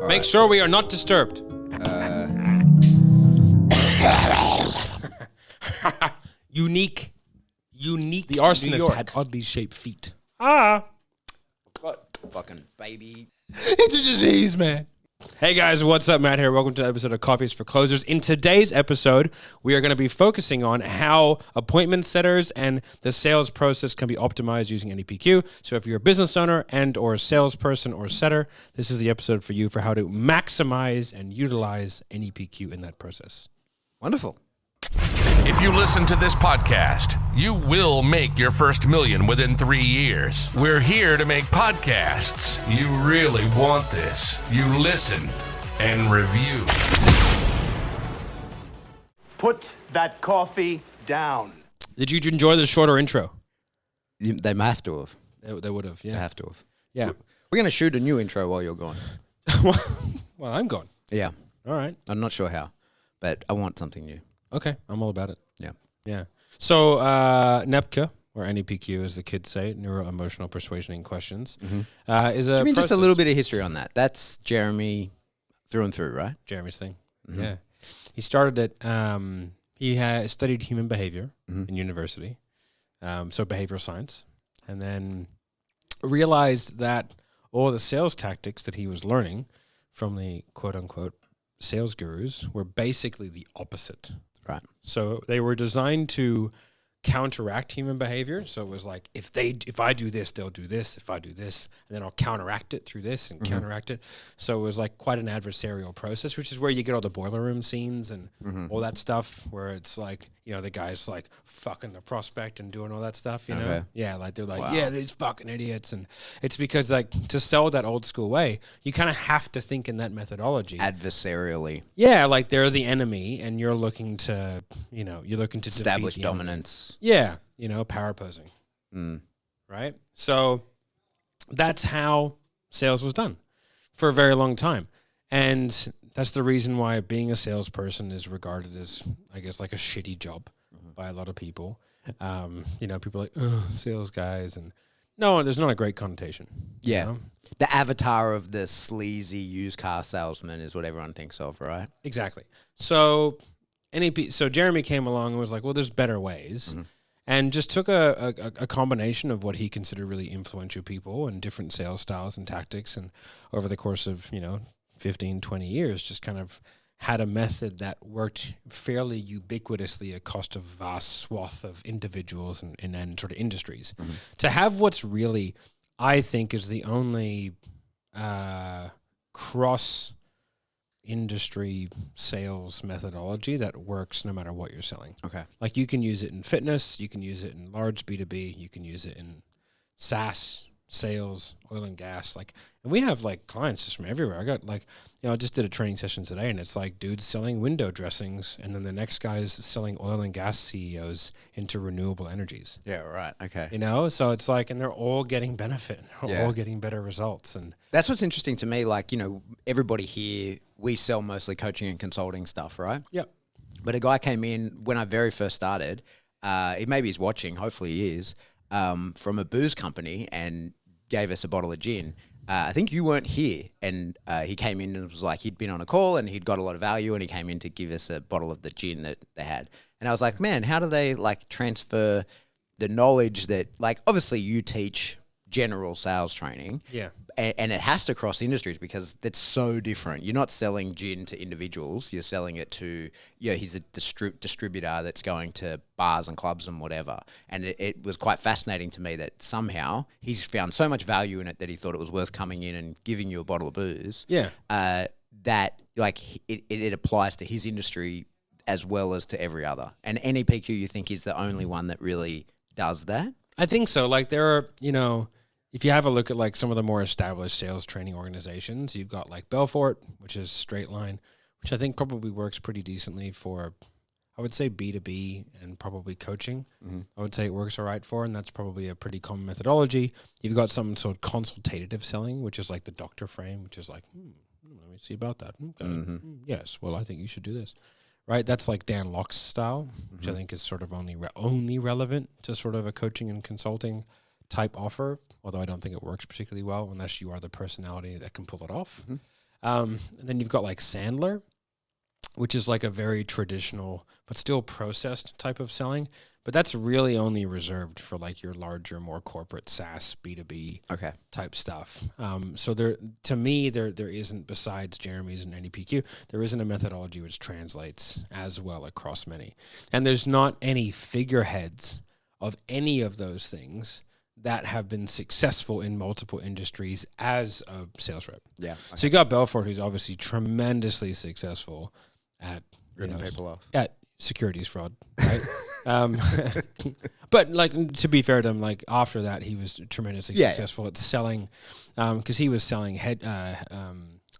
Make sure we are not disturbed. Unique. The arsonist had oddly shaped feet. Fucking baby. It's a disease, man. Hey guys, what's up? Matt here. Welcome to the episode of Coffees for Closers. In today's episode, we are going to be focusing on how appointment setters and the sales process can be optimized using NEPQ. So if you're a business owner and or a salesperson or setter, this is the episode for you for how to maximize and utilize NEPQ in that process. Wonderful. If you listen to this podcast, you will make your first million within 3 years. We're here to make podcasts. You really want this. You listen and review. Put that coffee down. Did you enjoy the shorter intro? They may have to have. They would have, yeah. They have to have. Yeah. We're going to shoot a new intro while you're gone. Well, I'm gone. Yeah. All right. I'm not sure how, but I want something new. Okay, I'm all about it. Yeah. Yeah. So NEPQ, or NEPQ as the kids say, neuro-emotional persuasioning questions, is a Give me just a process. little bit of history on that. That's Jeremy through and through, right? Jeremy's thing. Mm-hmm. Yeah. He started it, he studied human behavior in university, so behavioral science, and then realized that all the sales tactics that he was learning from the quote-unquote sales gurus were basically the opposite. Right. So they were designed to counteract human behavior. So it was like, if I do this, they'll do this. If I do this, and then I'll counteract it through this and counteract it. So it was like quite an adversarial process, which is where you get all the boiler room scenes and all that stuff, where it's like, you know, the guy's like fucking the prospect and doing all that stuff, you know? Yeah, like they're like, yeah, these fucking idiots. And it's because like to sell that old school way, you kind of have to think in that methodology. Adversarially. Yeah, like they're the enemy and you're looking to, you know, establish defeat the enemy. dominance. Yeah, you know, power posing. Right? So that's how sales was done for a very long time. And that's the reason why being a salesperson is regarded as, I guess, like a shitty job by a lot of people. You know, people are like, oh, sales guys. And no, there's not a great connotation. Yeah. You know? The avatar of the sleazy used car salesman is what everyone thinks of, right? Exactly. So Jeremy came along and was like, well, there's better ways. And just took a combination of what he considered really influential people and different sales styles and tactics. And over the course of, 15, 20 years, just kind of had a method that worked fairly ubiquitously across a vast swath of individuals and sort of industries. To have what's really, I think, is the only cross industry sales methodology that works no matter what you're selling. Okay. Like you can use it in fitness, you can use it in large B2B, you can use it in SaaS, sales, oil and gas. Like, and we have like clients just from everywhere. I got like, I just did a training session today and it's like dudes selling window dressings and then the next guy is selling oil and gas CEOs into renewable energies. Yeah, right. Okay. So it's like, and they're all getting benefit. They're all getting better results. And that's what's interesting to me. Like, everybody here, we sell mostly coaching and consulting stuff, right? Yep. But a guy came in when I very first started. Maybe he's watching. Hopefully he is. From a booze company and gave us a bottle of gin. I think you weren't here. And he came in and was like, he'd been on a call and he'd got a lot of value and he came in to give us a bottle of the gin that they had. And I was like, man, how do they like transfer the knowledge that, like, obviously you teach general sales training. Yeah. And it has to cross industries because that's so different. You're not selling gin to individuals. You're selling it to, he's a distributor that's going to bars and clubs and whatever. And it was quite fascinating to me that somehow he's found so much value in it that he thought it was worth coming in and giving you a bottle of booze. Yeah. That like it applies to his industry as well as to every other. And NEPQ, you think, is the only one that really does that? I think so. Like there are, if you have a look at like some of the more established sales training organizations, you've got like Belfort, which is Straight Line, which I think probably works pretty decently for, I would say B2B and probably coaching. I would say it works all right for, and that's probably a pretty common methodology. You've got something called consultative selling, which is like the doctor frame, which is like, let me see about that. Okay. Yes, well, I think you should do this. Right, that's like Dan Locke's style, which I think is sort of only relevant to sort of a coaching and consulting type offer, although I don't think it works particularly well unless you are the personality that can pull it off. And then you've got like Sandler, which is like a very traditional but still processed type of selling. But that's really only reserved for like your larger, more corporate SaaS B2B type stuff. So to me, there isn't, besides Jeremy's and NEPQ, there isn't a methodology which translates as well across many. And there's not any figureheads of any of those things that have been successful in multiple industries as a sales rep. Yeah. So you got Belfort, who's obviously tremendously successful at ripping people off. At securities fraud, right? But like, to be fair to him, like after that, he was tremendously successful at selling, because he was selling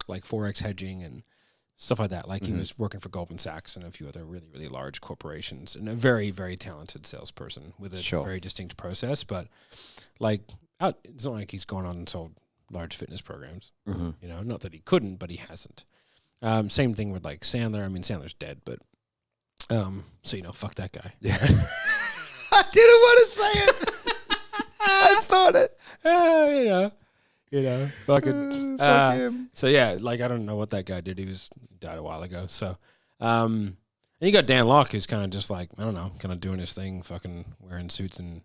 like Forex hedging and stuff like that. Like he was working for Goldman Sachs and a few other really, really large corporations, and a very, very talented salesperson with a very distinct process. But like, it's not like he's gone on and sold large fitness programs, you know, not that he couldn't, but he hasn't. Same thing with like Sandler. I mean, Sandler's dead, but so, you know, fuck that guy. Yeah. I didn't want to say it. I thought it. You know, fucking. Fuck him. So yeah, like I don't know what that guy did. He died a while ago. So, and you got Dan Locke, who's kind of just like, I don't know, kind of doing his thing, fucking wearing suits and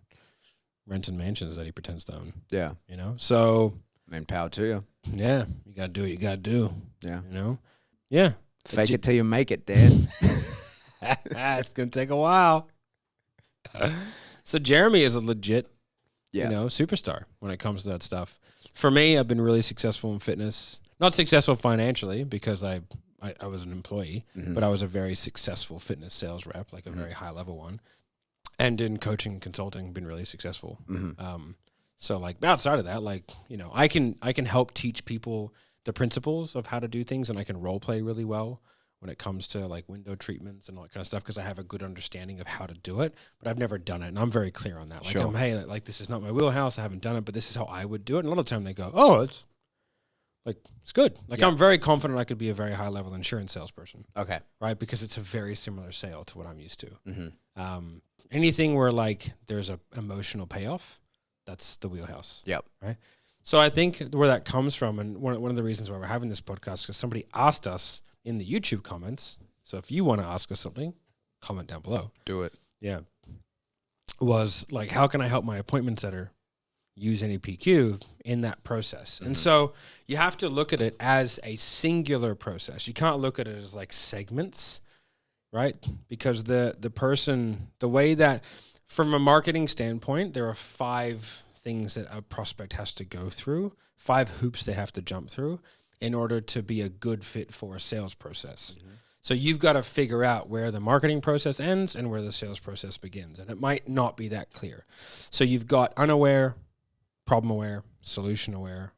renting mansions that he pretends to own. Yeah. You know, so. I mean, power to you. Yeah, you gotta do what you gotta do. Yeah. You know. Yeah. Fake it till you make it, Dan. It's gonna take a while. So Jeremy is a legit, you know, superstar when it comes to that stuff. For me, I've been really successful in fitness. Not successful financially because I was an employee, but I was a very successful fitness sales rep, like a very high level one. And in coaching and consulting, been really successful. So like outside of that, like, you know, I can help teach people the principles of how to do things, and I can role play really well when it comes to like window treatments and all that kind of stuff, because I have a good understanding of how to do it, but I've never done it, and I'm very clear on that. Like, hey, like this is not my wheelhouse, I haven't done it, but this is how I would do it. And a lot of the time they go, oh, it's good. Like I'm very confident I could be a very high level insurance salesperson. Okay. Right? Because it's a very similar sale to what I'm used to. Anything where like there's a emotional payoff, that's the wheelhouse. Yep. Right. So I think where that comes from, and one of the reasons why we're having this podcast, because somebody asked us in the YouTube comments. So if you want to ask us something, comment down below. Do it. Yeah. Was like, how can I help my appointment setter use NEPQ in that process? And so you have to look at it as a singular process. You can't look at it as like segments, right? Because the way that, from a marketing standpoint, there are 5 things that a prospect has to go through, 5 hoops they have to jump through in order to be a good fit for a sales process. So you've got to figure out where the marketing process ends and where the sales process begins. And it might not be that clear. So you've got unaware, problem aware, solution aware,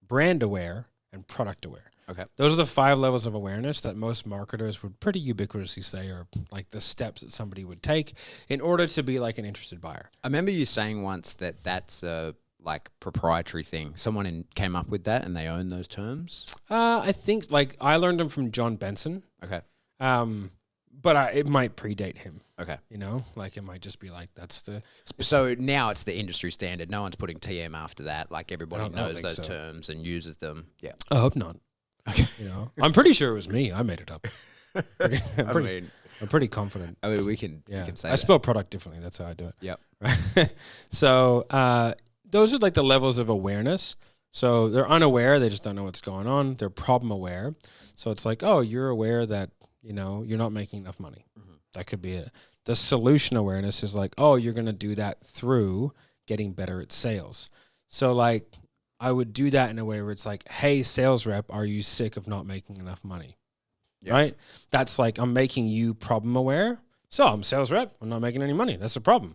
brand aware, and product aware. Okay. Those are the 5 levels of awareness that most marketers would pretty ubiquitously say are like the steps that somebody would take in order to be like an interested buyer. I remember you saying once that that's a like proprietary thing. Someone came up with that and they own those terms? I think like I learned them from John Benson. Okay. But it might predate him. Okay. You know, like it might just be like that's the. So now it's the industry standard. No one's putting TM after that. Like everybody knows those so. Terms and uses them. Yeah. I hope not. Okay. You know, I'm pretty sure it was me. I made it up. I'm pretty confident. I mean, we can say that. I spell product differently. That's how I do it. Yep. Right. So those are like the levels of awareness. So they're unaware. They just don't know what's going on. They're problem aware. So it's like, oh, you're aware that, you know, you're not making enough money. That could be it. The solution awareness is like, oh, you're going to do that through getting better at sales. So like I would do that in a way where it's like, hey, sales rep, are you sick of not making enough money? Yep. Right? That's like, I'm making you problem aware. So I'm a sales rep. I'm not making any money. That's a problem.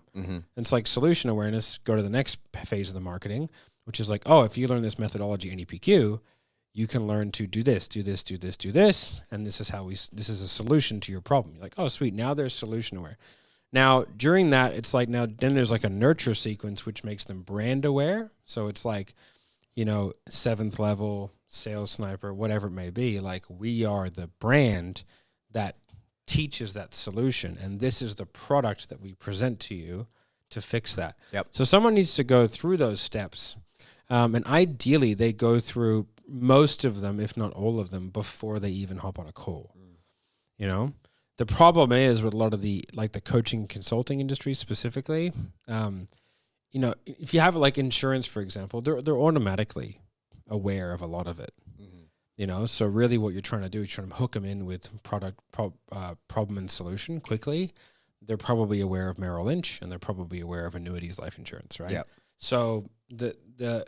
It's like solution awareness. Go to the next phase of the marketing, which is like, oh, if you learn this methodology NEPQ, you can learn to do this, do this, do this, do this. And this is how this is a solution to your problem. You're like, oh, sweet. Now there's solution aware. Now, during that, it's like then there's like a nurture sequence, which makes them brand aware. So it's like, you know, 7th level, sales sniper, whatever it may be. Like we are the brand that teaches that solution. And this is the product that we present to you to fix that. Yep. So someone needs to go through those steps. And ideally they go through most of them, if not all of them, before they even hop on a call. You know, the problem is with a lot of the coaching and consulting industry specifically, you know, if you have like insurance, for example, they're automatically aware of a lot of it. You know, so really what you're trying to do is trying to hook them in with problem and solution quickly. They're probably aware of Merrill Lynch, and they're probably aware of annuities, life insurance, right? Yep. So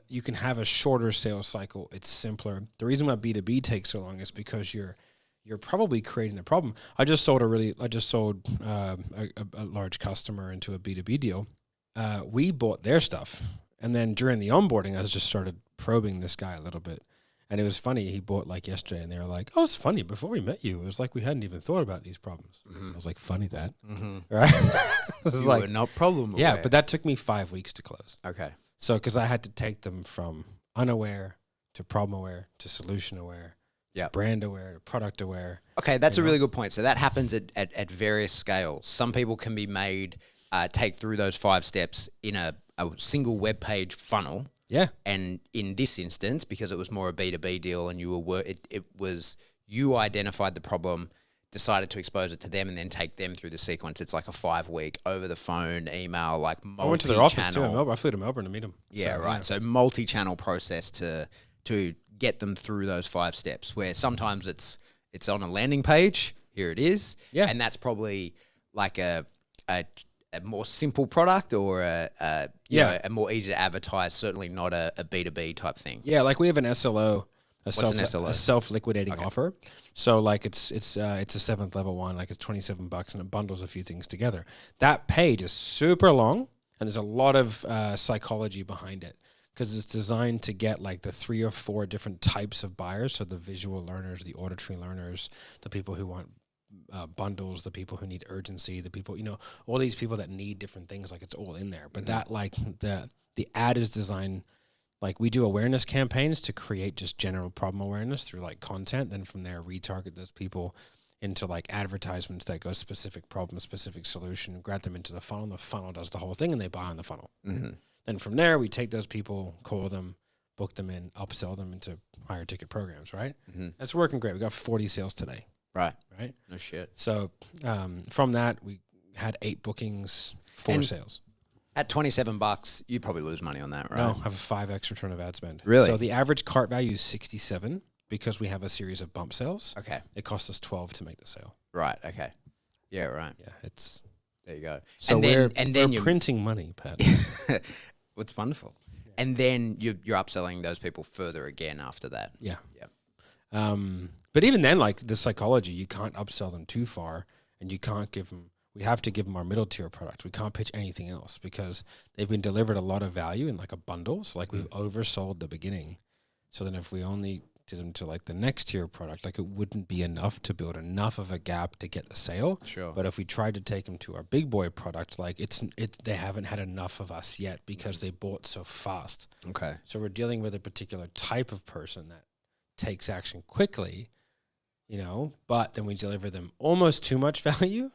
you can have a shorter sales cycle. It's simpler. The reason why B2b takes so long is because you're probably creating the problem. I just sold a large customer into a B2B deal. We bought their stuff, and then during the onboarding, I just started probing this guy a little bit. And it was funny. He bought like yesterday, and they were like, "Oh, it's funny. Before we met you, it was like we hadn't even thought about these problems." I was like, "Funny that, right?" You were not problem aware. Yeah, but that took me 5 weeks to close. Okay. So because I had to take them from unaware to problem aware to solution aware, to brand aware to product aware. Okay, that's a really good point. So that happens at various scales. Some people can be made take through those 5 steps in a single web page funnel. Yeah. And in this instance, because it was more a B2B deal and you identified the problem, decided to expose it to them, and then take them through the sequence. It's like a 5-week over the phone, email, like multi-channel. I went to their office too in Melbourne. I flew to Melbourne to meet them. Yeah, so, right. So multi-channel process to get them through those 5 steps, where sometimes it's on a landing page. Here it is. Yeah. And that's probably like a more simple product or a more easy to advertise, certainly not a B2B type thing. Yeah, like we have an SLO, an SLO? A self-liquidating offer. So like it's a 7th level one, like it's $27 and it bundles a few things together. That page is super long, and there's a lot of psychology behind it, because it's designed to get like the 3 or 4 different types of buyers. So the visual learners, the auditory learners, the people who want bundles, the people who need urgency, the people, you know, all these people that need different things, like it's all in there. But that like the ad is designed, like we do awareness campaigns to create just general problem awareness through like content. Then from there, retarget those people into like advertisements that go specific problem, specific solution, grab them into the funnel. The funnel does the whole thing and they buy on the funnel. Then from there, we take those people, call them, book them in, upsell them into higher ticket programs, right? That's working great. We got 40 sales today. Right. No shit. So from that, we had 8 bookings, 4 sales. At $27, you'd probably lose money on that, right? No, have a 5x return of ad spend. Really? So the average cart value is 67 because we have a series of bump sales. Okay. It costs us 12 to make the sale. Right. Okay. Yeah. Right. Yeah. It's there. You go. So we're printing money, Pat. It's wonderful. Yeah. And then you're upselling those people further again after that. Yeah. But even then, like the psychology, you can't upsell them too far, and you can't give them. We have to give them our middle tier product. We can't pitch anything else because they've been delivered a lot of value in like a bundle. So like we've oversold the beginning. So then if we only did them to like the next tier product, like it wouldn't be enough to build enough of a gap to get the sale. Sure. But if we tried to take them to our big boy product, like they haven't had enough of us yet because they bought so fast. Okay. So we're dealing with a particular type of person that takes action quickly, you know, but then we deliver them almost too much value.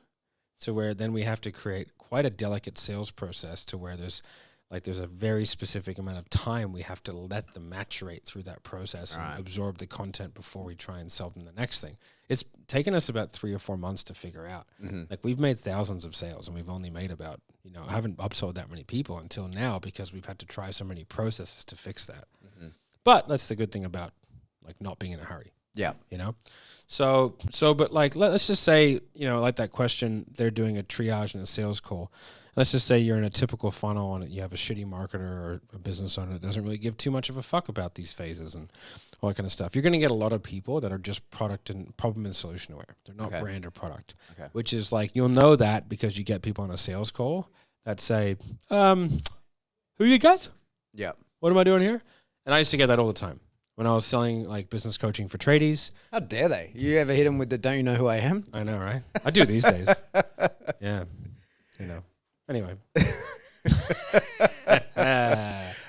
So where then we have to create quite a delicate sales process to where there's a very specific amount of time we have to let them maturate through that process and absorb the content before we try and sell them the next thing. It's taken us about 3 or 4 months to figure out. Like we've made thousands of sales and we've only made about, you know, I haven't upsold that many people until now because we've had to try so many processes to fix that. But that's the good thing about like not being in a hurry. Yeah. You know? But like, let's just say, you know, like that question, they're doing a triage and a sales call. Let's just say you're in a typical funnel and you have a shitty marketer or a business owner that doesn't really give too much of a fuck about these phases and all that kind of stuff. You're going to get a lot of people that are just product and problem and solution aware. They're not brand or product, which is like, you'll know that because you get people on a sales call that say, who you got? Yeah. What am I doing here? And I used to get that all the time. When I was selling like business coaching for tradies. How dare they? You ever hit them with the "don't you know who I am"? I know, right? I do these days. Yeah. You know. Anyway.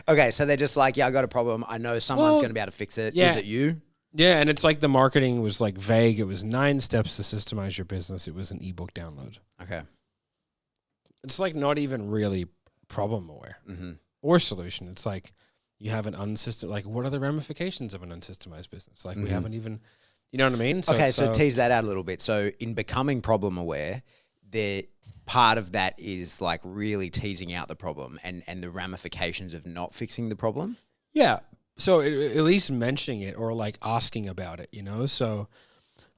Okay, so they're just like, yeah, I got a problem. I know someone's going to be able to fix it. Yeah. Is it you? Yeah, and it's like the marketing was like vague. It was 9 steps to systemize your business. It was an ebook download. Okay. It's like not even really problem aware or solution. It's like, you have an unsystem. Like, what are the ramifications of an unsystemized business? Like, we haven't even, you know what I mean? So tease that out a little bit. So in becoming problem aware, part of that is like really teasing out the problem and the ramifications of not fixing the problem. Yeah. So at least mentioning it or like asking about it, you know? So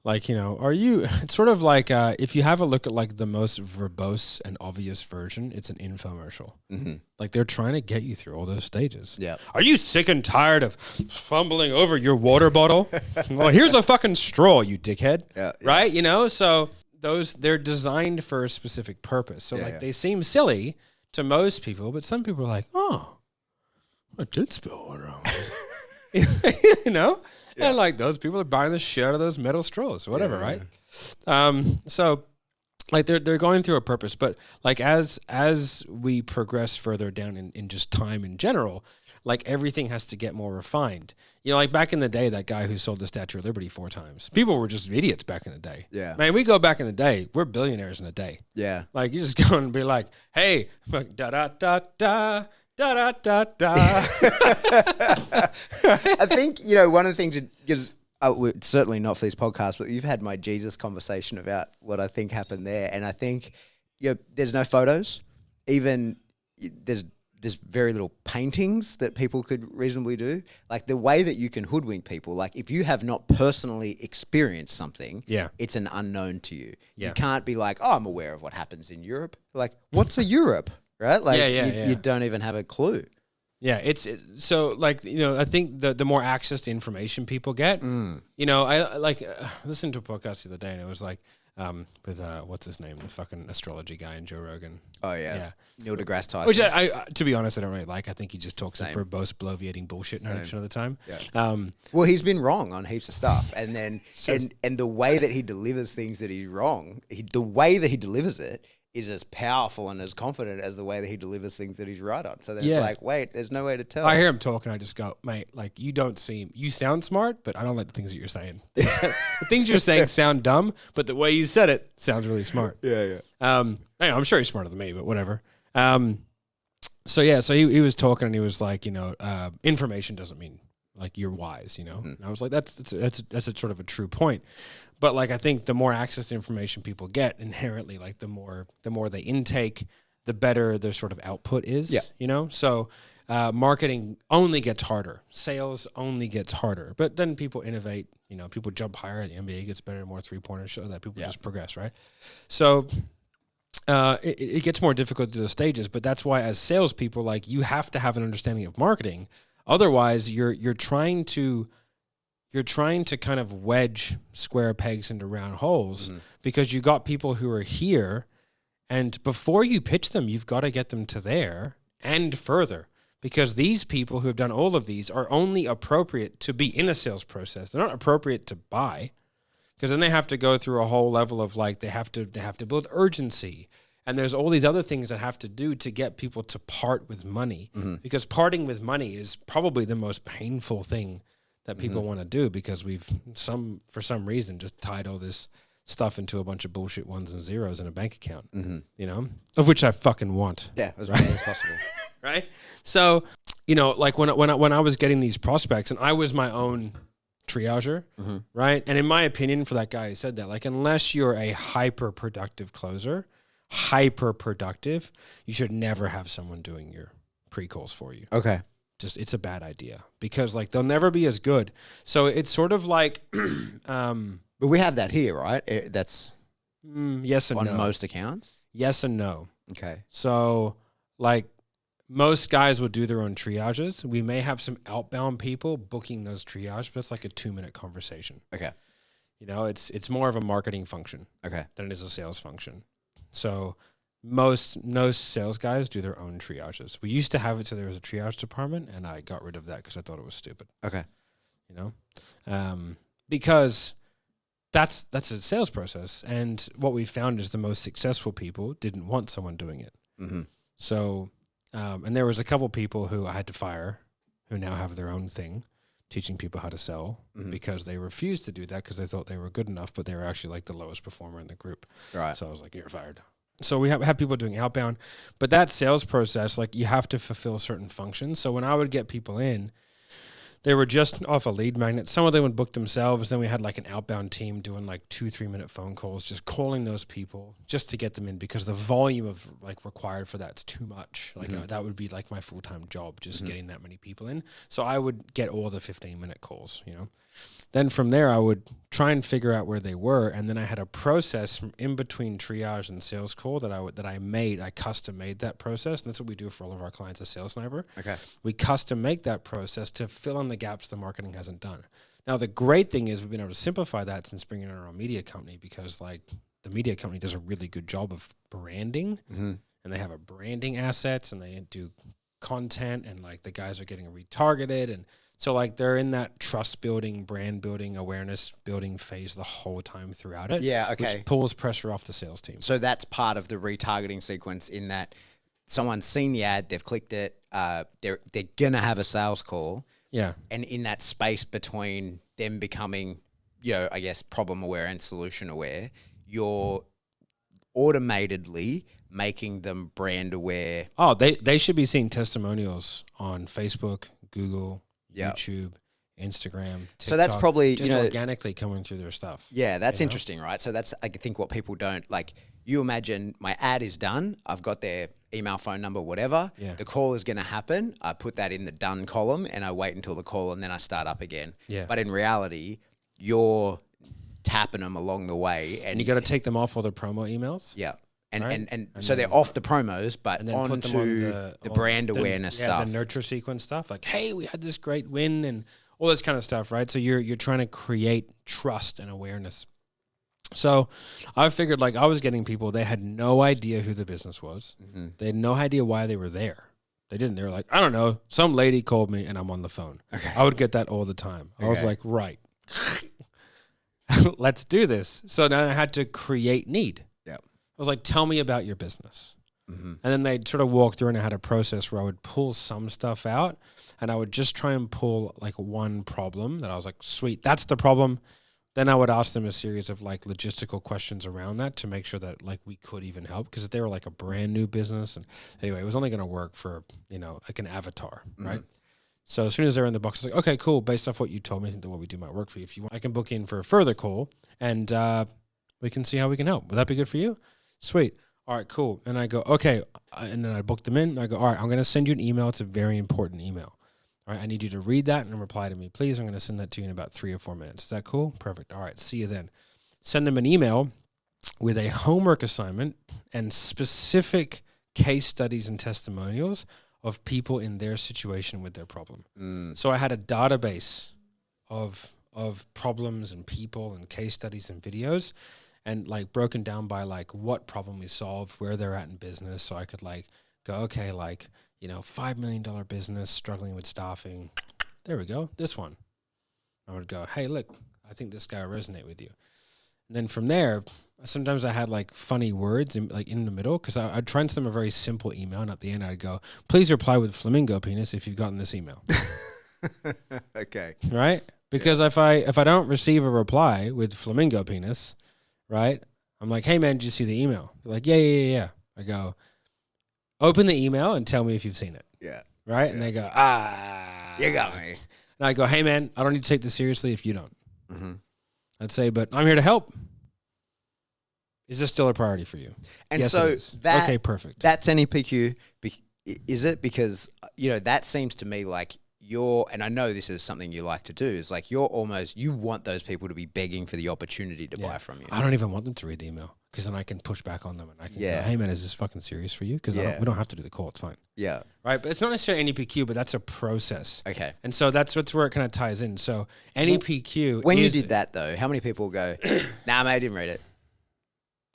like, you know, it's sort of like if you have a look at like the most verbose and obvious version, it's an infomercial. Like they're trying to get you through all those stages. Yeah. Are you sick and tired of fumbling over your water bottle? Well, here's a fucking straw, you dickhead. Yeah. Right? You know, so they're designed for a specific purpose. So they seem silly to most people, but some people are like, oh, I did spill water on me. You know? Yeah. And like those people are buying the shit out of those metal straws, whatever, right? So like they're going through a purpose, but like as we progress further down in just time in general, like everything has to get more refined. You know, like back in the day, that guy who sold the Statue of Liberty 4 times, people were just idiots back in the day. Yeah. Man, we go back in the day, we're billionaires in a day. Yeah. Like you just go and be like, hey, da da da da. Da da da da. I think, you know, one of the things, because certainly not for this podcast, but you've had my Jesus conversation about what I think happened there. And I think, you know, there's no photos. Even there's very little paintings that people could reasonably do. Like the way that you can hoodwink people, like if you have not personally experienced something, it's an unknown to you. You can't be like, oh, I'm aware of what happens in Europe. Like, what's a Europe? Right? Like you don't even have a clue. Yeah, so like, you know, I think the more access to information people get, you know, I like listened to a podcast the other day and it was like with what's his name, the fucking astrology guy and Joe Rogan. Oh yeah. Neil deGrasse Tyson. Which I to be honest, I don't really like. I think he just talks for both bloviating bullshit 90% of the time. Yeah. Well, he's been wrong on heaps of stuff, and then and the way that he delivers things that he's wrong, the way that he delivers it is as powerful and as confident as the way that he delivers things that he's right on. So then it's like, wait, there's no way to tell. I hear him talk and I just go, mate, like you sound smart, but I don't like the things that you're saying. The things you're saying sound dumb, but the way you said it sounds really smart. Yeah. I'm sure he's smarter than me, but whatever. So he was talking and he was like, you know, information doesn't mean like you're wise, you know? And I was like, that's a sort of a true point. But like, I think the more access to information people get inherently, like the more they intake, the better their sort of output is, you know? So marketing only gets harder. Sales only gets harder. But then people innovate, you know, people jump higher. The NBA gets better, more three-pointers show that people just progress, right? So it gets more difficult through the stages, but that's why as salespeople, like you have to have an understanding of marketing. Otherwise, you're trying to kind of wedge square pegs into round holes because you got people who are here, and before you pitch them, you've got to get them to there and further, because these people who have done all of these are only appropriate to be in a sales process. They're not appropriate to buy, because then they have to go through a whole level of like they have to build urgency. And there's all these other things that have to do to get people to part with money, because parting with money is probably the most painful thing that people want to do, because we've for some reason just tied all this stuff into a bunch of bullshit ones and zeros in a bank account, you know, of which I fucking want. Yeah, as many as possible. Right? So, you know, like when I was getting these prospects and I was my own triager, right? And in my opinion, for that guy who said that, like, unless you're a hyper productive closer, you should never have someone doing your pre-calls for you. Okay. Just, it's a bad idea, because like they'll never be as good. So it's sort of like, but we have that here, right? That's yes and no. On most accounts? Yes and no. Okay. So like most guys will do their own triages. We may have some outbound people booking those triage, but it's like a 2-minute conversation. Okay. You know, it's more of a marketing function than it is a sales function. So most sales guys do their own triages. We used to have it so there was a triage department, and I got rid of that because I thought it was stupid. Okay. You know, because that's a sales process, and what we found is the most successful people didn't want someone doing it. So, and there was a couple people who I had to fire, who now have their own thing, teaching people how to sell, because they refused to do that because they thought they were good enough, but they were actually like the lowest performer in the group. Right. So I was like, you're fired. So we have people doing outbound, but that sales process, like you have to fulfill certain functions. So when I would get people in, they were just off a lead magnet. Some of them would book themselves. Then we had like an outbound team doing like 2-3 minute phone calls, just calling those people just to get them in, because the volume of like required for that's too much. Like that would be like my full-time job, just getting that many people in. So I would get all the 15-minute calls, you know. Then from there, I would try and figure out where they were, and then I had a process from in between triage and sales call that I custom made that process, and that's what we do for all of our clients at Sales Sniper. Okay, we custom make that process to fill in the gaps the marketing hasn't done. Now the great thing is we've been able to simplify that since bringing in our own media company, because like the media company does a really good job of branding, and they have a branding assets, and they do content, and like the guys are getting retargeted, and so like they're in that trust building, brand building, awareness building phase the whole time throughout it. Yeah, okay. Which pulls pressure off the sales team. So that's part of the retargeting sequence, in that someone's seen the ad, they've clicked it, they're gonna have a sales call. Yeah. And in that space between them becoming, you know, I guess problem aware and solution aware, you're automatedly making them brand aware. Oh, they should be seeing testimonials on Facebook, Google, YouTube, Instagram, TikTok. So that's probably, just you know, organically coming through their stuff. Yeah, that's interesting, right? So that's, I think, what people don't, like, you imagine my ad is done, I've got their email, phone number, whatever. Yeah. The call is going to happen. I put that in the done column and I wait until the call and then I start up again. Yeah. But in reality, you're tapping them along the way. And you got to take them off all the promo emails. Yeah. And, right? and so they're off the promos, but And then put them onto on the brand awareness stuff. The nurture sequence stuff. Like, hey, we had this great win and all this kind of stuff, right? So you're trying to create trust and awareness. So I figured, like, I was getting people, they had no idea who the business was. They had no idea why they were there. They didn't. They were like, I don't know, some lady called me and I'm on the phone. Okay. I would get that all the time. I was like, right. Let's do this. So then I had to create need. Yeah. I was like, tell me about your business. And then they'd sort of walk through, and I had a process where I would pull some stuff out, and I would just try and pull like one problem that I was like, sweet, that's the problem. Then I would ask them a series of like logistical questions around that to make sure that like we could even help, because if they were like a brand new business, and anyway, it was only going to work for, you know, like an avatar, right? So as soon as they're in the box, I was like, okay, cool. Based off what you told me, I think that what we do might work for you. If you want, I can book in for a further call, and we can see how we can help. Would that be good for you? Sweet. All right, cool. And I go, okay. And then I book them in. I go, all right, I'm going to send you an email. It's a very important email. All right, I need you to read that and reply to me, please. I'm going to send that to you in about 3 or 4 minutes. Is that cool? Perfect. All right, see you then. Send them an email with a homework assignment and specific case studies and testimonials of people in their situation with their problem. So I had a database of problems and people and case studies and videos, and like broken down by like what problem we solved, where they're at in business. So I could like go, okay, like, you know, $5 million business struggling with staffing. There we go. This one. I would go, hey, look, I think this guy will resonate with you. And then from there, sometimes I had like funny words in the middle, because I'd try and send them a very simple email, and at the end I'd go, please reply with flamingo penis if you've gotten this email. Okay. Right? Because if I don't receive a reply with flamingo penis, right, I'm like, hey man, did you see the email? They're like, yeah. I go, open the email and tell me if you've seen it. Yeah. Right? Yeah. And they go, You got me. And I go, hey man, I don't need to take this seriously if you don't. I'd say, but I'm here to help. Is this still a priority for you? And yes, so it is. that, okay, perfect. That's NEPQ. Is it? Because, you know, that seems to me like and I know this is something you like to do, is like you want those people to be begging for the opportunity to buy from you. I don't even want them to read the email, because then I can push back on them and I can go, hey man, is this fucking serious for you? Because we don't have to do the call. It's fine. Yeah. Right. But it's not necessarily NEPQ, but that's a process. Okay. And so that's where it kind of ties in. So NEPQ. When you did that though, how many people go, nah, mate, I didn't read it?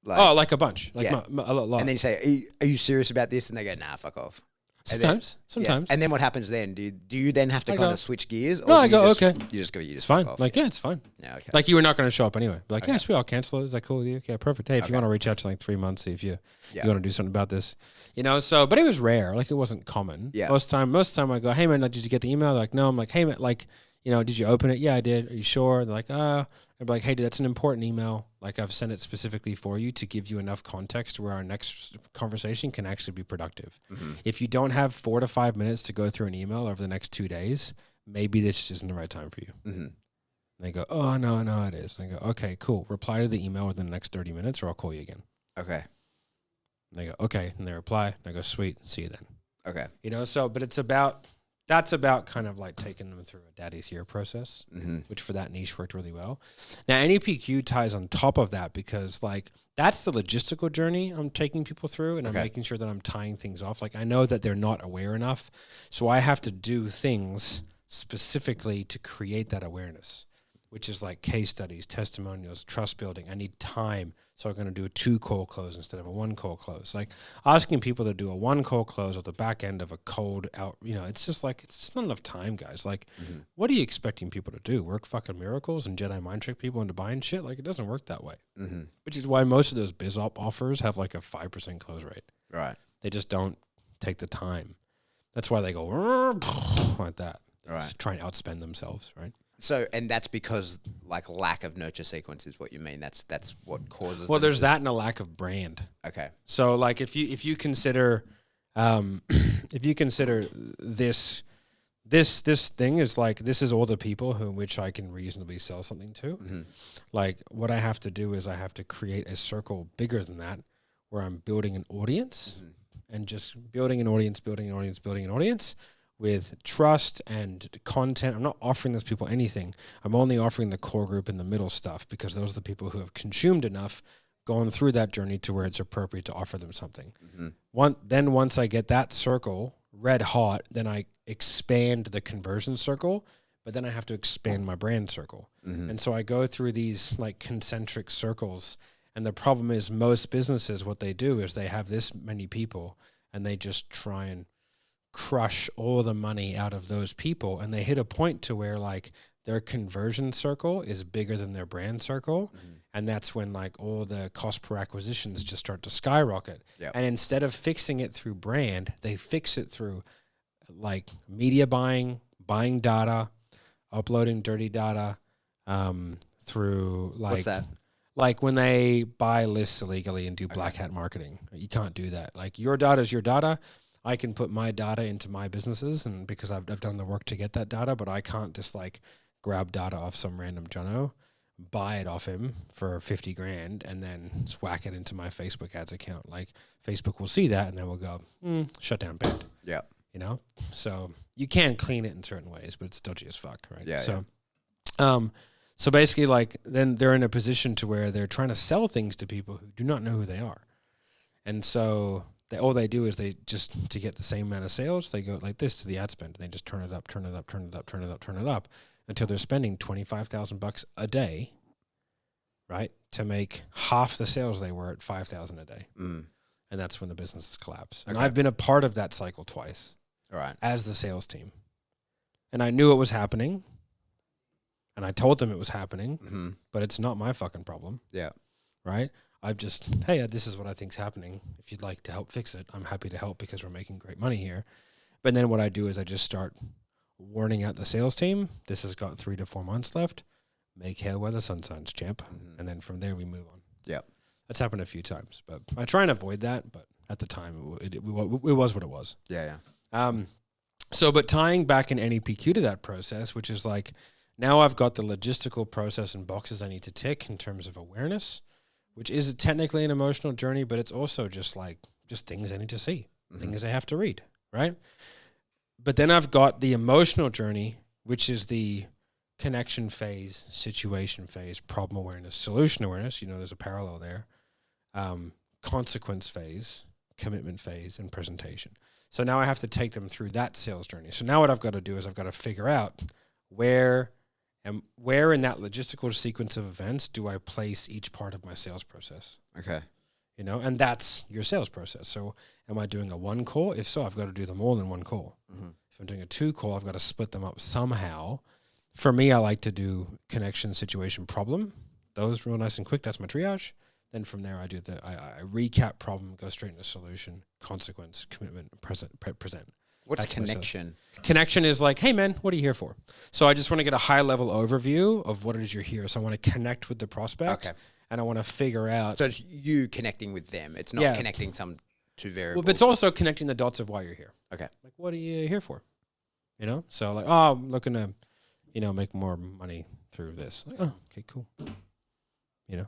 Like a bunch. Like a lot. And then you say, are you serious about this? And they go, nah, fuck off. Sometimes. Yeah. And then what happens then? Do you then have to kind of switch gears? Or no, I go, okay. You just go, it's fine. Off? Like, yeah, it's fine. Yeah, okay. Like, you were not going to show up anyway. Like, yeah, sweet, I'll cancel it. Is that cool with you? Okay, perfect. Hey, if you want to reach out to like 3 months, see if you want to do something about this. You know, so, but it was rare. Like, it wasn't common. Yeah. Most time I go, hey, man, did you get the email? They're like, no. I'm like, hey, man, like, you know, did you open it? Yeah, I did. Are you sure? They're like, They're like, hey, dude, that's an important email. Like I've sent it specifically for you to give you enough context where our next conversation can actually be productive. If you don't have 4 to 5 minutes to go through an email over the next 2 days, maybe this just isn't the right time for you. And they go, oh, no, it is. And I go, okay, cool. Reply to the email within the next 30 minutes or I'll call you again. Okay. And they go, okay. And they reply. And I go, sweet. See you then. Okay. You know, so, but that's about kind of like taking them through a daddy's here process, which for that niche worked really well. Now, NEPQ ties on top of that because like that's the logistical journey I'm taking people through, and I'm making sure that I'm tying things off. Like I know that they're not aware enough, so I have to do things specifically to create that awareness, which is like case studies, testimonials, trust building. I need time, so I'm going to do a 2 cold close instead of a 1 cold close. Like asking people to do a 1 cold close at the back end of a cold out, you know, it's just like, it's just not enough time, guys. Like, what are you expecting people to do? Work fucking miracles and Jedi mind trick people into buying shit? Like, it doesn't work that way. Which is why most of those biz op offers have like a 5% close rate. Right. They just don't take the time. That's why they go like that. They just try and outspend themselves, right? So, and that's because like lack of nurture sequence is what you mean. That's what causes. Well, there's that and a lack of brand. Okay. So, like, if you consider, this thing is like, this is all the people who which I can reasonably sell something to. Like, what I have to do is I have to create a circle bigger than that, where I'm building an audience and just building an audience with trust and content. I'm not offering those people anything. I'm only offering the core group in the middle stuff because those are the people who have consumed enough, gone through that journey to where it's appropriate to offer them something. Then once I get that circle red hot, then I expand the conversion circle, but then I have to expand my brand circle. And so I go through these like concentric circles. And the problem is most businesses, what they do is they have this many people and they just try and crush all the money out of those people, and they hit a point to where like their conversion circle is bigger than their brand circle, and that's when like all the cost per acquisitions just start to skyrocket. And instead of fixing it through brand, they fix it through like media buying data, uploading dirty data, through like what's that? Like when they buy lists illegally and do black hat marketing. You can't do that. Like your data is your data. I can put my data into my businesses, and because I've done the work to get that data, but I can't just like grab data off some random Jono, buy it off him for 50 grand, and then just whack it into my Facebook ads account. Like Facebook will see that, and then we'll go, shut down banned. Yeah. You know? So you can clean it in certain ways, but it's dodgy as fuck, right? Yeah. So basically, like, then they're in a position to where they're trying to sell things to people who do not know who they are. And so all they do is they just, to get the same amount of sales, they go like this to the ad spend. And they just turn it up until they're spending $25,000 a day, right, to make half the sales they were at $5,000 a day. And that's when the businesses collapse. And I've been a part of that cycle twice. All right. As the sales team. And I knew it was happening. And I told them it was happening, but it's not my fucking problem. Yeah. Right? I've just, hey, this is what I think's happening. If you'd like to help fix it, I'm happy to help because we're making great money here. But then what I do is I just start warning out the sales team. This has got 3 to 4 months left. Make hay while the sun shines, champ. And then from there we move on. Yeah. That's happened a few times, but I try and avoid that. But at the time, it was what it was. Yeah. So, but tying back an NEPQ to that process, which is like, now I've got the logistical process and boxes I need to tick in terms of awareness, which is technically an emotional journey, but it's also just things I need to see, things I have to read, right? But then I've got the emotional journey, which is the connection phase, situation phase, problem awareness, solution awareness. You know, there's a parallel there. Consequence phase, commitment phase, and presentation. So now I have to take them through that sales journey. So now what I've got to do is I've got to figure out where in that logistical sequence of events do I place each part of my sales process? Okay. You know, and that's your sales process. So am I doing a 1 call? If so, I've got to do them all in 1 call. If I'm doing a 2 call, I've got to split them up somehow. For me, I like to do connection, situation, problem. Those real nice and quick. That's my triage. Then from there, I do I recap problem, go straight into solution, consequence, commitment, present. What's That's myself. connection? Connection is like, hey man, what are you here for? So I just want to get a high level overview of what it is you're here. So I want to connect with the prospect. Okay. And I want to figure out. So it's you connecting with them. It's not connecting some two variables. Well, but it's also connecting the dots of why you're here. Okay. Like, what are you here for? You know? So like, oh, I'm looking to, make more money through this. Like, oh, okay, cool.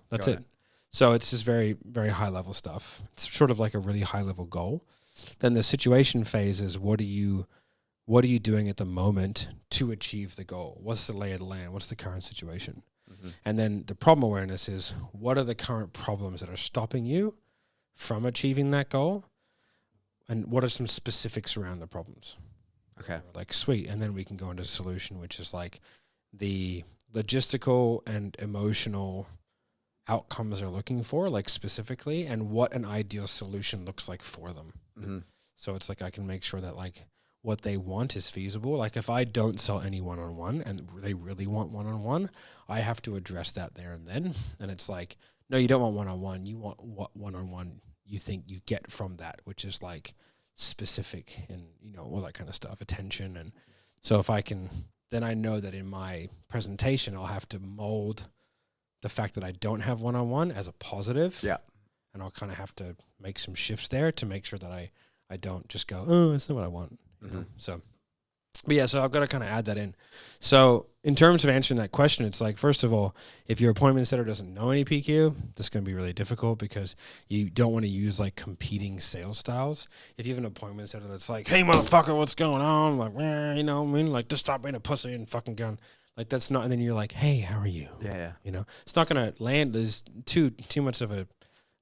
That's it. So it's just very, very high level stuff. It's sort of like a really high level goal. Then the situation phase is what are you doing at the moment to achieve the goal? What's the lay of the land? What's the current situation? Mm-hmm. And then the problem awareness is what are the current problems that are stopping you from achieving that goal? And what are some specifics around the problems? Okay. Like, sweet. And then we can go into the solution, which is like the logistical and emotional outcomes they're looking for, like specifically, and what an ideal solution looks like for them. Mm-hmm. So it's like I can make sure that like what they want is feasible. Like if I don't sell any one-on-one and they really want one-on-one, I have to address that there and then. And it's like, no, you don't want one-on-one. You want what one-on-one you think you get from that, which is like specific and, all that kind of stuff, attention. And so if I can, then I know that in my presentation, I'll have to mold the fact that I don't have one-on-one as a positive. Yeah. And I'll kind of have to make some shifts there to make sure that I don't just go, oh, that's not what I want. So, but yeah, so I've got to kind of add that in. So in terms of answering that question, it's like, first of all, if your appointment setter doesn't know any PQ, that's going to be really difficult because you don't want to use like competing sales styles. If you have an appointment setter that's like, hey, motherfucker, what's going on? Like, like, just stop being a pussy and fucking gun. Like, that's not, and then you're like, hey, how are you? Yeah. It's not going to land. There's too much of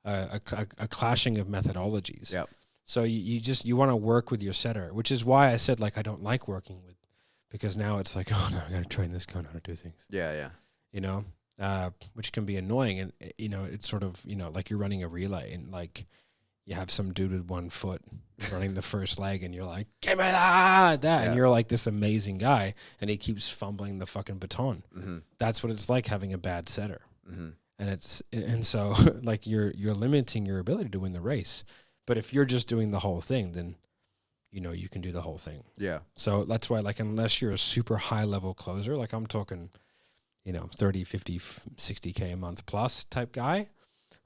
a clashing of methodologies. Yep. So you want to work with your setter, which is why I said like I don't like working with, because now it's like, oh no, I got to train this guy how to do things. Yeah. Which can be annoying, and it's sort of like you're running a relay and like you have some dude with 1 foot running the first leg, and you're like, give me that, and you're like this amazing guy, and he keeps fumbling the fucking baton. Mm-hmm. That's what it's like having a bad setter, and so like you're limiting your ability to win the race. But if you're just doing the whole thing, then, you can do the whole thing. Yeah. So that's why, like, unless you're a super high level closer, like I'm talking, 30, 50, 60K a month plus type guy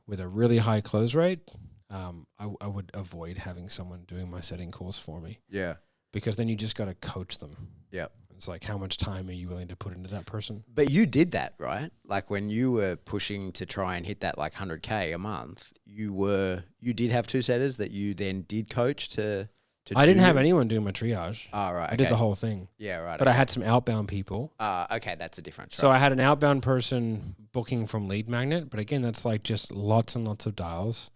with a really high close rate, I would avoid having someone doing my setting calls for me. Yeah. Because then you just got to coach them. Yeah. It's like, how much time are you willing to put into that person? But you did that, right? Like when you were pushing to try and hit that like 100K a month, you did have 2 setters that you then did coach to I didn't have anyone doing my triage. Oh, right. I did the whole thing. Yeah, right. But I had some outbound people. Okay, that's a difference. So I had an outbound person booking from Lead Magnet, but again, that's like just lots and lots of dials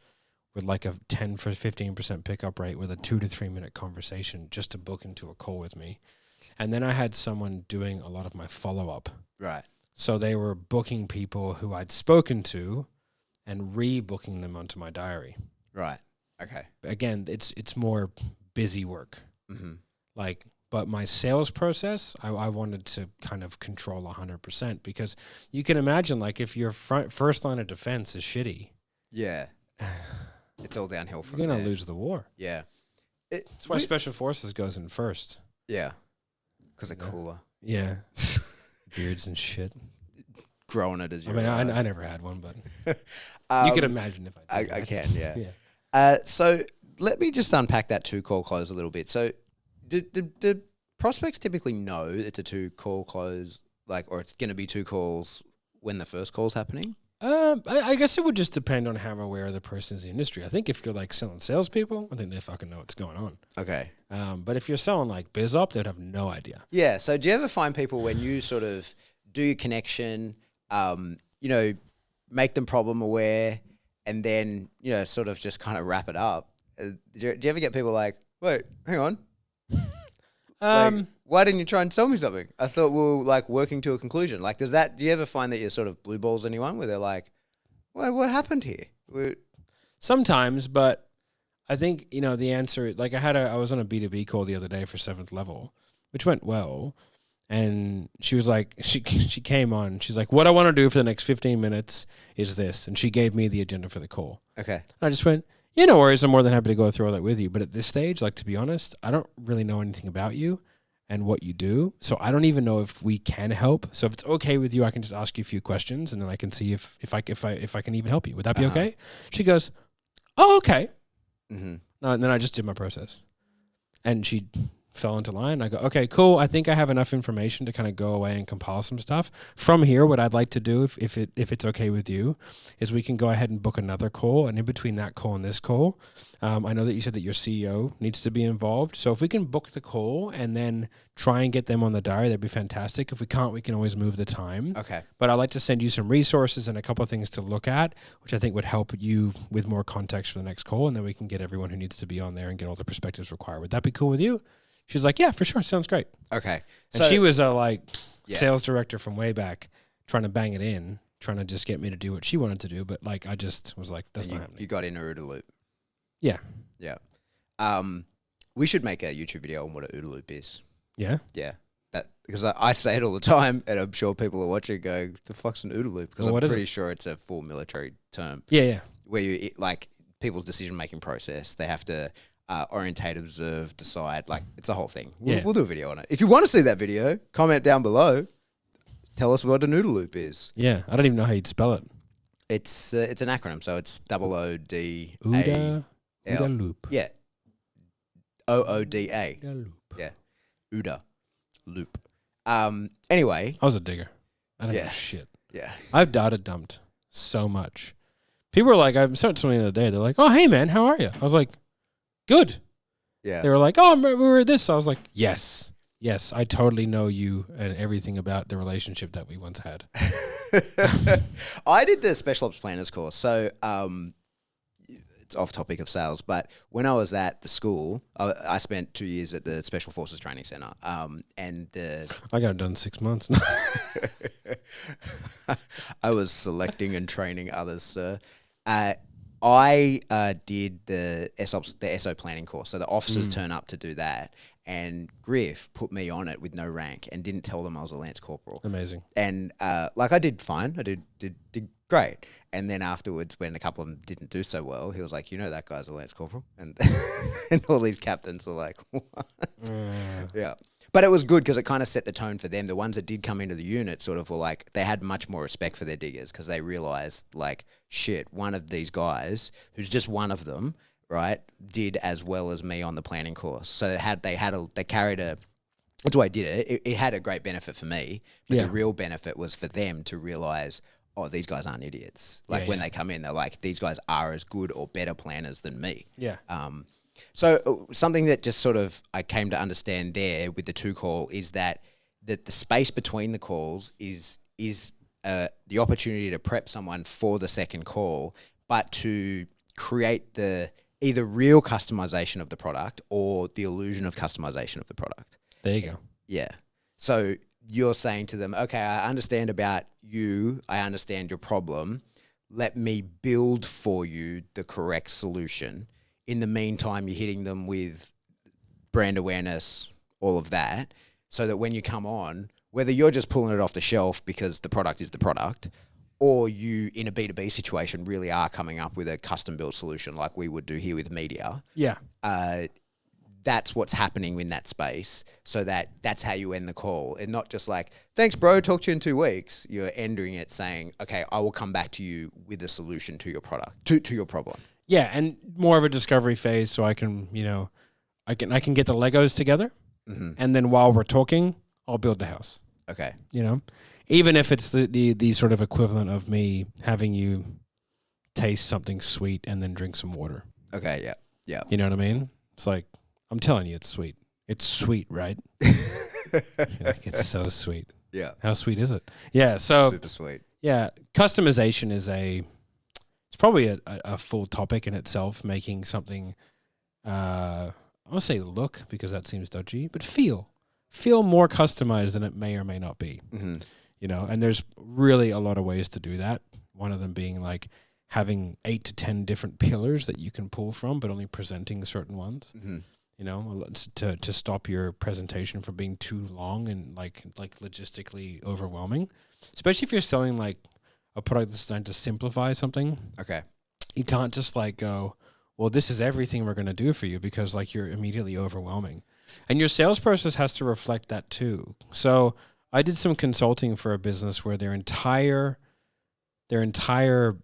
with like a 10 for 15% pickup rate with a 2 to 3 minute conversation just to book into a call with me. And then I had someone doing a lot of my follow-up. Right. So they were booking people who I'd spoken to and rebooking them onto my diary. Right. Okay. Again, it's more busy work. Mm-hmm. But my sales process, I wanted to kind of control 100% because you can imagine, like, if your first line of defense is shitty. Yeah. It's all downhill from there. You're going to lose the war. Yeah. That's why Special Forces goes in first. Yeah. Because they're cooler. Yeah. Beards and shit. Growing it as you I never had one, but you could imagine if I did. I can, yeah. Yeah. So let me just unpack that 2-call close a little bit. So do prospects typically know it's a 2-call close, or it's going to be 2 calls when the first call's happening? I guess it would just depend on how aware the person is in the industry. I think if you're like selling salespeople, I think they fucking know what's going on. Okay. But if you're selling like biz op, they'd have no idea. Yeah. So do you ever find people when you sort of do your connection, make them problem aware, and then sort of just kind of wrap it up? Do you ever get people like, wait, hang on. Why didn't you try and tell me something? I thought we were working to a conclusion. Do you ever find that you sort of blue balls anyone where they're like, well, what happened here? Sometimes, but I think, the answer, I was on a B2b call the other day for 7th level, which went well. And she was like, she came on, she's like, what I want to do for the next 15 minutes is this. And she gave me the agenda for the call. Okay. And I just went, Yeah, no worries. I'm more than happy to go through all that with you. But at this stage, like, to be honest, I don't really know anything about you and what you do. So I don't even know if we can help. So if it's okay with you, I can just ask you a few questions and then I can see if I can even help you. Would that be okay? She goes, oh, okay. Mm-hmm. No, and then I just did my process. And she fell into line. I go, okay, cool. I think I have enough information to kind of go away and compile some stuff. From here, what I'd like to do, if it's okay with you, is we can go ahead and book another call. And in between that call and this call, I know that you said that your CEO needs to be involved. So if we can book the call and then try and get them on the diary, that'd be fantastic. If we can't, we can always move the time. Okay. But I'd like to send you some resources and a couple of things to look at, which I think would help you with more context for the next call. And then we can get everyone who needs to be on there and get all the perspectives required. Would that be cool with you? She's like, yeah, for sure. Sounds great. Okay. And she was a sales director from way back, trying to bang it in, trying to just get me to do what she wanted to do. But like, I just was like, that's not happening. You got in a OODA loop. Yeah. Yeah. We should make a YouTube video on what an OODA loop is. Yeah. Yeah. Because I say it all the time, and I'm sure people are watching going, the fuck's an OODA loop? Because I'm pretty sure it's a full military term. Yeah, yeah. Where you, like, people's decision-making process, they have to orientate, observe, decide. Like, it's a whole thing. We'll do a video on it. If you want to see that video, comment down below. Tell us what an OODA loop is. Yeah. I don't even know how you'd spell it. It's an acronym, so it's OODA. OODA loop. Yeah. OODA. OODA loop. Yeah. OODA loop. Anyway. I was a digger. I don't know shit. Yeah. I've data dumped so much. People were like, I said something the other day. They're like, oh, hey, man, how are you? I was like, good. Yeah. They were like, oh, we were this. I was like, yes, I totally know you and everything about the relationship that we once had. I did the Special Ops Planners course. So it's off topic of sales, but when I was at the school, I spent 2 years at the Special Forces Training Center. I got it done 6 months. I was selecting and training others, sir. I did the SO planning course. So the officers turn up to do that. And Griff put me on it with no rank and didn't tell them I was a Lance Corporal. Amazing. And I did fine. I did great. And then afterwards, when a couple of them didn't do so well, he was like, you know that guy's a Lance Corporal? And and all these captains were like, what? Yeah. But it was good because it kind of set the tone for them. The ones that did come into the unit sort of were like, they had much more respect for their diggers because they realized, like, shit, one of these guys, who's just one of them, right, did as well as me on the planning course. So they carried a, that's why I did it. It had a great benefit for me, but the real benefit was for them to realize, oh, these guys aren't idiots. Like when they come in, they're like, these guys are as good or better planners than me. Yeah. So something that just sort of I came to understand there with the 2 call is that the space between the calls is the opportunity to prep someone for the second call, but to create the either real customization of the product or the illusion of customization of the product. There you go. Yeah. So you're saying to them, okay, I understand about you. I understand your problem. Let me build for you the correct solution. In the meantime, you're hitting them with brand awareness, all of that, so that when you come on, whether you're just pulling it off the shelf because the product is the product, or you, in a B2B situation, really are coming up with a custom-built solution like we would do here with media. Yeah. That's what's happening in that space, so that's how you end the call. And not just like, thanks, bro, talk to you in 2 weeks. You're ending it saying, okay, I will come back to you with a solution to your product, to your problem. Yeah, and more of a discovery phase, so I can, I can get the Legos together, and then while we're talking, I'll build the house. Okay. Even if it's the sort of equivalent of me having you taste something sweet and then drink some water. Okay. Yeah. Yeah. You know what I mean? It's like, I'm telling you, it's sweet. It's sweet, right? Like, it's so sweet. Yeah. How sweet is it? Yeah. So super sweet. Yeah, customization is it's probably a full topic in itself, making something, I won't say look because that seems dodgy, but feel more customized than it may or may not be. And there's really a lot of ways to do that. One of them being like having 8 to 10 different pillars that you can pull from, but only presenting certain ones. To stop your presentation from being too long and like logistically overwhelming, especially if you're selling like a product that's designed to simplify something. Okay. You can't just like go, well, this is everything we're going to do for you because like you're immediately overwhelming. And your sales process has to reflect that too. So I did some consulting for a business where their entire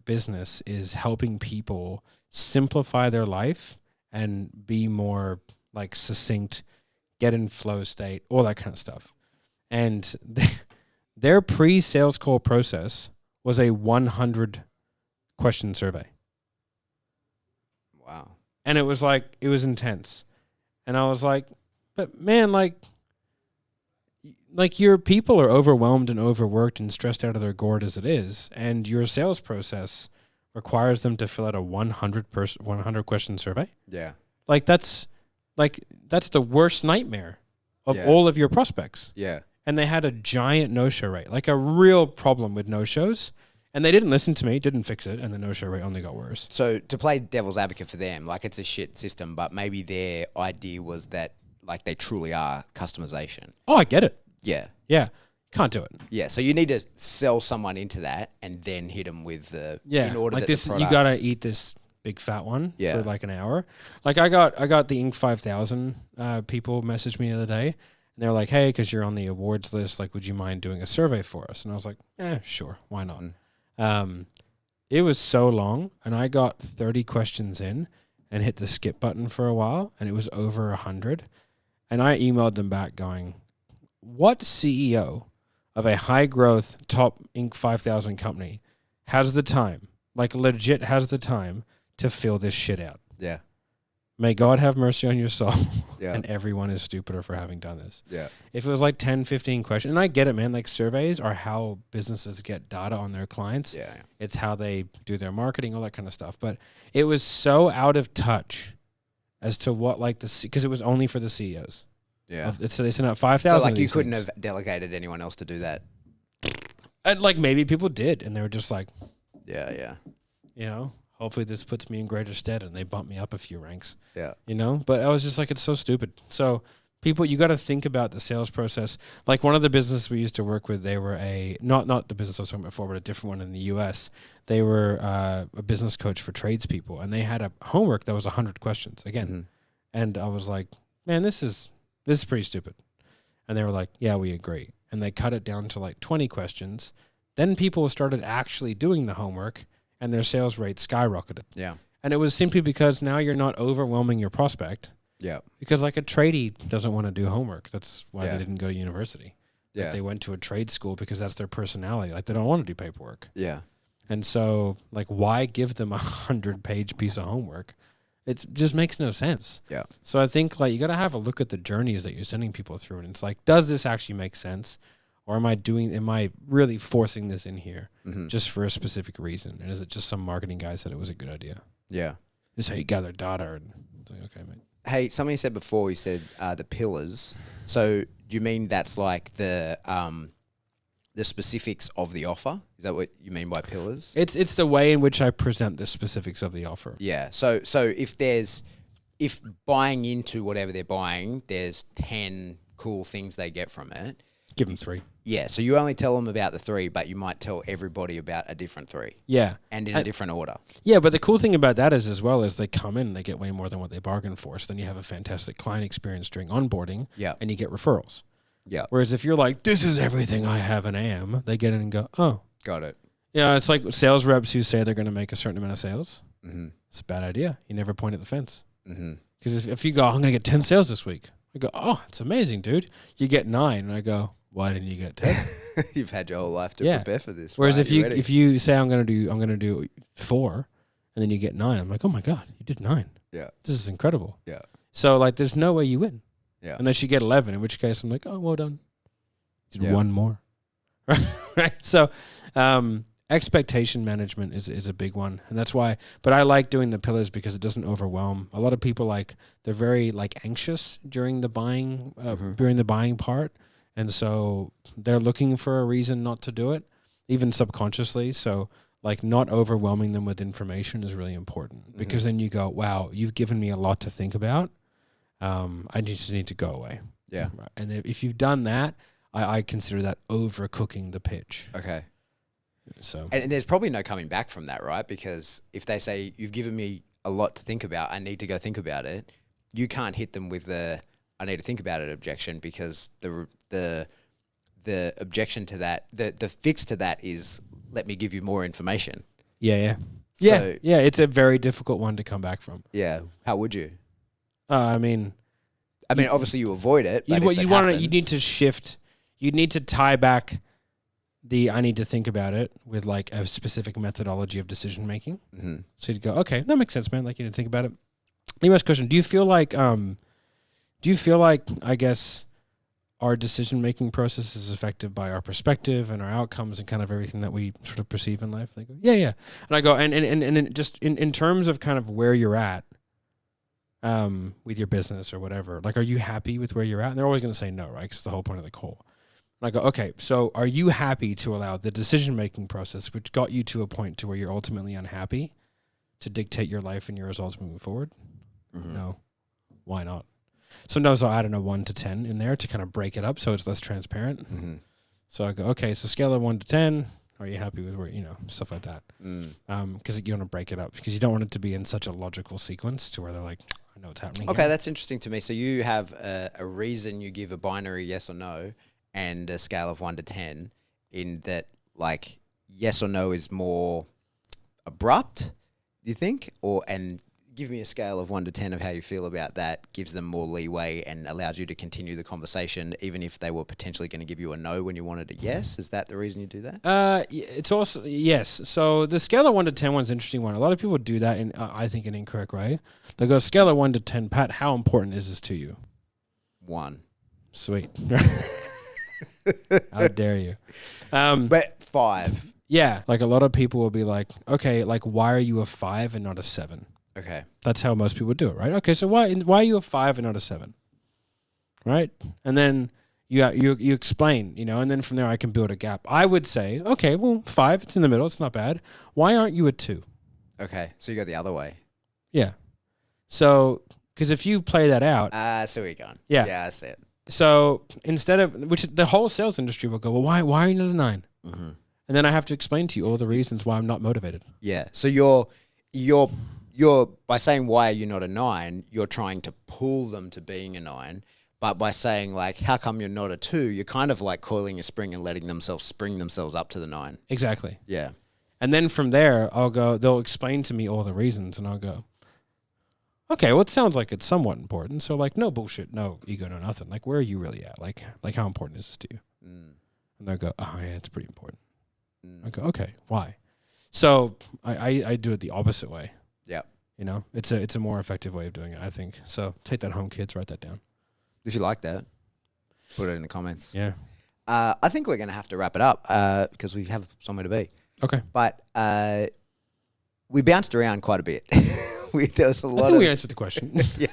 business is helping people simplify their life and be more like succinct, get in flow state, all that kind of stuff. And their pre-sales call process was a 100 question survey. Wow. And it was intense. And I was like, but man, like your people are overwhelmed and overworked and stressed out of their gourd as it is. And your sales process requires them to fill out a 100 question survey. Yeah. Like that's the worst nightmare of Yeah. all of your prospects. Yeah. And they had a giant no-show rate, like a real problem with no-shows. And they didn't listen to me, didn't fix it, and the no-show rate only got worse. So to play devil's advocate for them, like it's a shit system, but maybe their idea was that like they truly are customization. Oh, I get it. Yeah. Yeah. Can't do it. Yeah. So you need to sell someone into that and then hit them with the, Yeah. in order like that this, the you product, got to eat this big fat one Yeah. for like an hour. Like I got the Inc. 5000 people messaged me the other day. And they're like, hey, because you're on the awards list, like, would you mind doing a survey for us? And I was like, sure. Why not? It was so long, and I got 30 questions in and hit the skip button for a while, and it was over 100. And I emailed them back going, what CEO of a high-growth top Inc. 5000 company has the time, like legit has the time, to fill this shit out? Yeah. May God have mercy on your soul. Yeah. And everyone is stupider for having done this. Yeah. If it was like 10, 15 questions, and I get it, man, like surveys are how businesses get data on their clients. Yeah. It's how they do their marketing, all that kind of stuff. But it was so out of touch as to what like because it was only for the CEOs. Yeah. So they sent out 5,000. So like you couldn't have delegated anyone else to do that. And like maybe people did, and they were just like, Yeah. Yeah. you know, hopefully this puts me in greater stead, and they bumped me up a few ranks. Yeah. You know, but I was just like, it's so stupid. So people, you got to think about the sales process. Like one of the businesses we used to work with, they were not the business I was talking about before, but a different one in the US. They were a business coach for tradespeople, and they had a homework that was 100 questions again. Mm-hmm. And I was like, man, this is pretty stupid. And they were like, yeah, we agree. And they cut it down to like 20 questions. Then people started actually doing the homework, and their sales rate skyrocketed. Yeah. And it was simply because now you're not overwhelming your prospect. Yeah. Because like a tradie doesn't want to do homework. That's why Yeah. they didn't go to university. Yeah. Like they went to a trade school because that's their personality. Like they don't want to do paperwork. Yeah. And so like why give them 100-page piece of homework? It just makes no sense. Yeah. So I think like you got to have a look at the journeys that you're sending people through. And it's like, does this actually make sense? Or am I really forcing this in here just for a specific reason? And is it just some marketing guy said it was a good idea? Yeah. This is how you gather data. And it's like, okay, mate. Hey, something you said before, you said the pillars. So do you mean that's like the specifics of the offer? Is that what you mean by pillars? It's the way in which I present the specifics of the offer. Yeah. So if buying into whatever they're buying, there's 10 cool things they get from it. Give them 3. Yeah. So you only tell them about the 3, but you might tell everybody about a different 3. Yeah. And in a different order. Yeah, but the cool thing about that is as well as they come in and they get way more than what they bargained for. So then you have a fantastic client experience during onboarding. Yeah. And you get referrals. Yeah. Whereas if you're like, this is everything I have and am, they get in and go, oh. Got it. Yeah, it's like sales reps who say they're going to make a certain amount of sales. Mm-hmm. It's a bad idea. You never point at the fence. Mm-hmm. Because if you go, I'm going to get 10 sales this week. I go, oh, it's amazing, dude. You get 9. And I go, why didn't you get 10? You've had your whole life to Yeah. prepare for this. Whereas right? if you say I'm going to do 4, and then you get 9, I'm like, oh my God, you did 9. Yeah. This is incredible. Yeah. So like, there's no way you win. Yeah. Unless you get 11, in which case I'm like, oh, well done. Did Yeah. 1 more. Right. So, expectation management is a big one, and that's why. But I like doing the pillars because it doesn't overwhelm. A lot of people they're very anxious during the buying part, and so they're looking for a reason not to do it, even subconsciously. So not overwhelming them with information is really important because then you go, wow, you've given me a lot to think about. I just need to go away. Yeah. And if you've done that, I consider that overcooking the pitch. Okay. So And there's probably no coming back from that, right? Because if they say, you've given me a lot to think about. I need to go think about it. You can't hit them with the I need to think about it objection, because the objection to that, the fix to that is, let me give you more information. Yeah. So, Yeah. It's a very difficult one to come back from. yeah. How would you? I mean, Obviously you avoid it. But you need to shift. You need to tie back the I need to think about it with like a specific methodology of decision making. Mm-hmm. So you'd go, okay, that makes sense, man. Like, you need to think about it. Let me ask a question. Do you feel like I guess our decision making process is affected by our perspective and our outcomes and kind of everything that we sort of perceive in life? They go, yeah. And I go, and just in terms of kind of where you're at, with your business or whatever, like, are you happy with where you're at? And they're always going to say no, right? Because it's the whole point of the call. And I go, okay, so are you happy to allow the decision-making process, which got you to a point to where you're ultimately unhappy, to dictate your life and your results moving forward? Mm-hmm. No. Why not? Sometimes I'll add in a 1 to 10 in there to kind of break it up so it's less transparent. Mm-hmm. So I go, okay, so scale of 1 to 10. Are you happy with where, stuff like that? Because you want to break it up, because you don't want it to be in such a logical sequence to where they're like, I know what's happening. Okay, here. that's interesting to me. So you have a reason, you give a binary yes or no, and a scale of 1 to 10, in that, like, yes or no is more abrupt, you think? And give me a scale of 1 to 10 of how you feel about that, gives them more leeway and allows you to continue the conversation, even if they were potentially going to give you a no when you wanted a yes. Is that the reason you do that? It's also, yes. So the scale of 1 to 10 one's an interesting one. A lot of people do that in, I think, an incorrect way. They go, scale of 1 to 10, Pat, how important is this to you? 1. Sweet. How dare you? But 5. Yeah. Like, a lot of people will be like, okay, like, why are you a 5 and not a 7? Okay. That's how most people do it, right? Okay, so why are you a 5 and not a 7? Right? And then you explain, and then from there I can build a gap. I would say, okay, well, 5, it's in the middle, it's not bad. Why aren't you a 2? Okay, so you go the other way. Yeah. So, because if you play that out... I see where you're going. Yeah. Yeah, I see it. So, instead of... Which the whole sales industry will go, well, why are you not a 9? Mm-hmm. And then I have to explain to you all the reasons why I'm not motivated. Yeah, so you're by saying why are you not a 9, you're trying to pull them to being a 9. But by saying, like, how come you're not a 2, you're kind of like coiling a spring and letting themselves spring themselves up to the 9. Exactly. Yeah. And then from there, they'll explain to me all the reasons, and I'll go, okay, well, it sounds like it's somewhat important. So, like, no bullshit, no ego, no nothing. Like, where are you really at? Like how important is this to you? And they'll go, oh, yeah, it's pretty important. I go, okay, why? So I do it the opposite way. Yeah. It's a more effective way of doing it, I think. So take that home, kids. Write that down. If you like that, put it in the comments. Yeah. I think we're going to have to wrap it up because we have somewhere to be. Okay. But we bounced around quite a bit. There was a lot. I think we answered the question. Yeah.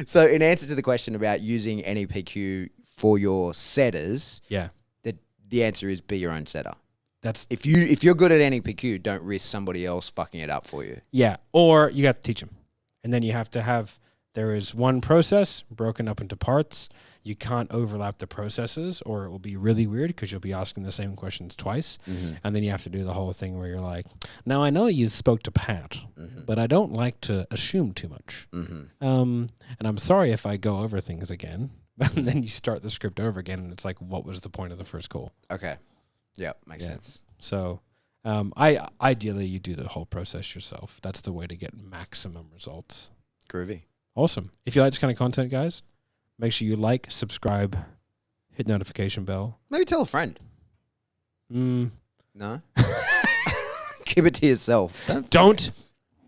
So in answer to the question about using NEPQ for your setters, yeah, the answer is be your own setter. That's if you're good at NEPQ, don't risk somebody else fucking it up for you. Yeah, or you got to teach them, and then you have to have. There is one process broken up into parts. You can't overlap the processes, or it will be really weird because you'll be asking the same questions twice, and then you have to do the whole thing where you're like, "Now I know you spoke to Pat, but I don't like to assume too much, and I'm sorry if I go over things again." And then you start the script over again, and it's like, "What was the point of the first call?" Okay. Yeah, makes sense. So, ideally you do the whole process yourself. That's the way to get maximum results. Groovy. Awesome. If you like this kind of content, guys, make sure you like, subscribe, hit notification bell. Maybe tell a friend. No. Keep it to yourself.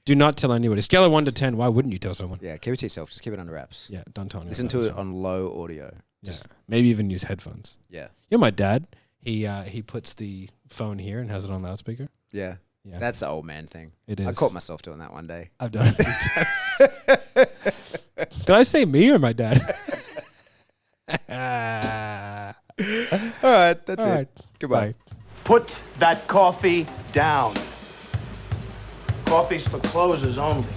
Do not tell anybody. Scale of 1 to 10. Why wouldn't you tell someone? Yeah, keep it to yourself. Just keep it under wraps. Yeah, don't tell anyone. Listen to it on low audio. Just maybe even use headphones. Yeah. You're my dad. He puts the phone here and has it on loudspeaker. Yeah. Yeah. That's the old man thing. It is. I caught myself doing that one day. I've done it a few times. Did I say me or my dad? All right, that's it. Goodbye. Bye. Put that coffee down. Coffee's for closers only.